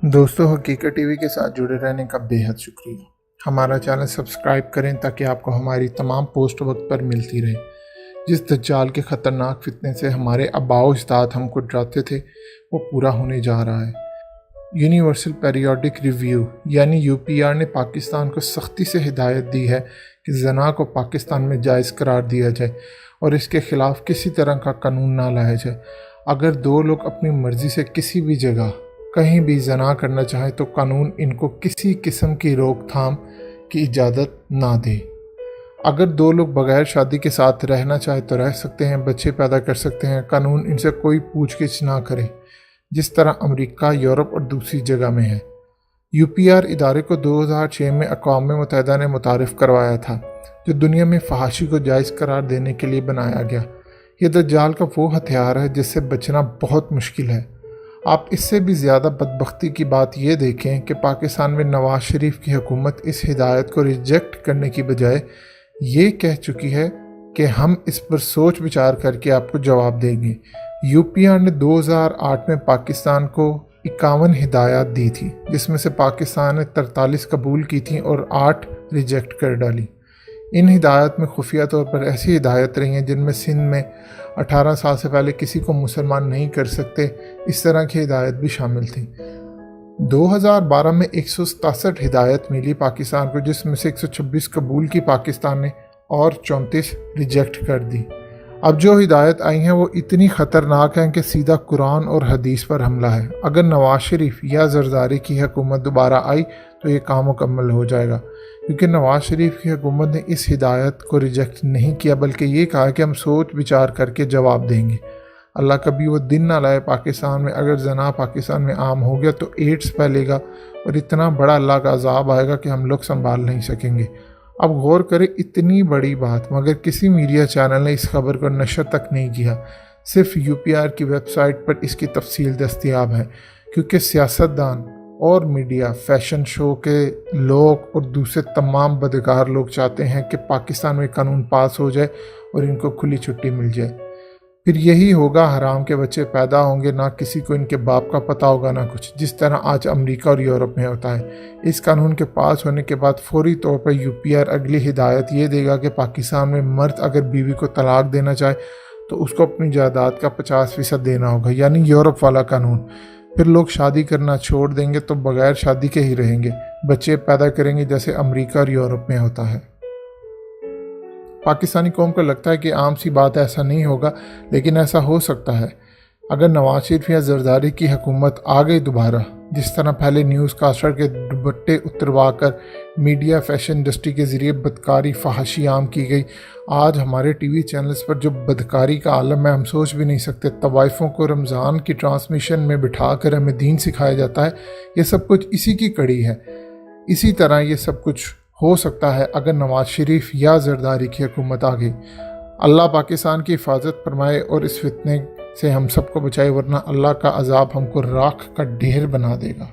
دوستو حقیقت T V کے ساتھ جڑے رہنے کا بے حد شکریہ۔ ہمارا چینل سبسکرائب کریں تاکہ آپ کو ہماری تمام پوسٹ وقت پر ملتی رہے۔ جس دجال کے خطرناک فتنے سے ہمارے آباء و اجداد ہم کو ڈراتے تھے وہ پورا ہونے جا رہا ہے۔ یونیورسل پیریوڈک ریویو یعنی UPR نے پاکستان کو سختی سے ہدایت دی ہے کہ زنا کو پاکستان میں جائز قرار دیا جائے اور اس کے خلاف کسی طرح کا قانون نہ لایا جائے۔ اگر دو لوگ اپنی مرضی سے کسی بھی جگہ کہیں بھی زنا کرنا چاہیں تو قانون ان کو کسی قسم کی روک تھام کی اجازت نہ دے۔ اگر دو لوگ بغیر شادی کے ساتھ رہنا چاہیں تو رہ سکتے ہیں، بچے پیدا کر سکتے ہیں، قانون ان سے کوئی پوچھ گچھ نہ کرے، جس طرح امریکہ، یورپ اور دوسری جگہ میں ہے۔ UPR ادارے کو 2006 میں اقوام متحدہ نے متعارف کروایا تھا، جو دنیا میں فحاشی کو جائز قرار دینے کے لیے بنایا گیا۔ یہ دجال کا وہ ہتھیار ہے جس سے بچنا بہت مشکل ہے۔ آپ اس سے بھی زیادہ بدبختی کی بات یہ دیکھیں کہ پاکستان میں نواز شریف کی حکومت اس ہدایت کو ریجیکٹ کرنے کی بجائے یہ کہہ چکی ہے کہ ہم اس پر سوچ بچار کر کے آپ کو جواب دیں گے۔ UPR نے 2008 میں پاکستان کو 51 ہدایات دی تھی، جس میں سے پاکستان نے 43 قبول کی تھیں اور 8 ریجیکٹ کر ڈالی۔ ان ہدایات میں خفیہ طور پر ایسی ہدایت رہی ہیں جن میں سندھ میں 18 سال سے پہلے کسی کو مسلمان نہیں کر سکتے، اس طرح کی ہدایت بھی شامل تھی۔ 2012 میں 167 ہدایت ملی پاکستان کو، جس میں سے 126 قبول کی پاکستان نے اور 34 ریجیکٹ کر دی۔ اب جو ہدایت آئی ہیں وہ اتنی خطرناک ہیں کہ سیدھا قرآن اور حدیث پر حملہ ہے۔ اگر نواز شریف یا زرداری کی حکومت دوبارہ آئی تو یہ کام مکمل ہو جائے گا، کیونکہ نواز شریف کی حکومت نے اس ہدایت کو ریجیکٹ نہیں کیا بلکہ یہ کہا کہ ہم سوچ بچار کر کے جواب دیں گے۔ اللہ کبھی وہ دن نہ لائے پاکستان میں اگر زنا پاکستان میں عام ہو گیا تو ایڈز پھیلے گا اور اتنا بڑا اللہ کا عذاب آئے گا کہ ہم لوگ سنبھال نہیں سکیں گے۔ اب غور کریں، اتنی بڑی بات مگر کسی میڈیا چینل نے اس خبر کو نشر تک نہیں کیا۔ صرف UPR کی ویب سائٹ پر اس کی تفصیل دستیاب ہے، کیونکہ سیاستدان اور میڈیا، فیشن شو کے لوگ اور دوسرے تمام بدکار لوگ چاہتے ہیں کہ پاکستان میں قانون پاس ہو جائے اور ان کو کھلی چھٹی مل جائے۔ پھر یہی ہوگا، حرام کے بچے پیدا ہوں گے، نہ کسی کو ان کے باپ کا پتہ ہوگا نہ کچھ، جس طرح آج امریکہ اور یورپ میں ہوتا ہے۔ اس قانون کے پاس ہونے کے بعد فوری طور پر UPR اگلی ہدایت یہ دے گا کہ پاکستان میں مرد اگر بیوی کو طلاق دینا چاہے تو اس کو اپنی جائیداد کا 50% دینا ہوگا، یعنی یورپ والا قانون۔ پھر لوگ شادی کرنا چھوڑ دیں گے تو بغیر شادی کے ہی رہیں گے، بچے پیدا کریں گے جیسے امریکہ اور یورپ میں ہوتا ہے۔ پاکستانی قوم کو لگتا ہے کہ عام سی بات ہے، ایسا نہیں ہوگا، لیکن ایسا ہو سکتا ہے اگر نواز شریف یا زرداری کی حکومت آ گئی دوبارہ۔ جس طرح پہلے نیوز کاسٹر کے دوپٹے اتروا کر میڈیا فیشن انڈسٹری کے ذریعے بدکاری فحاشی عام کی گئی، آج ہمارے TV چینلز پر جو بدکاری کا عالم ہے ہم سوچ بھی نہیں سکتے۔ طوائفوں کو رمضان کی ٹرانسمیشن میں بٹھا کر ہمیں دین سکھایا جاتا ہے، یہ سب کچھ اسی کی کڑی ہے۔ اسی طرح یہ سب کچھ ہو سکتا ہے اگر نواز شریف یا زرداری کی حکومت آ گئی۔ اللہ پاکستان کی حفاظت فرمائے اور اس فتنے سے ہم سب کو بچائے، ورنہ اللہ کا عذاب ہم کو راکھ کا ڈھیر بنا دے گا۔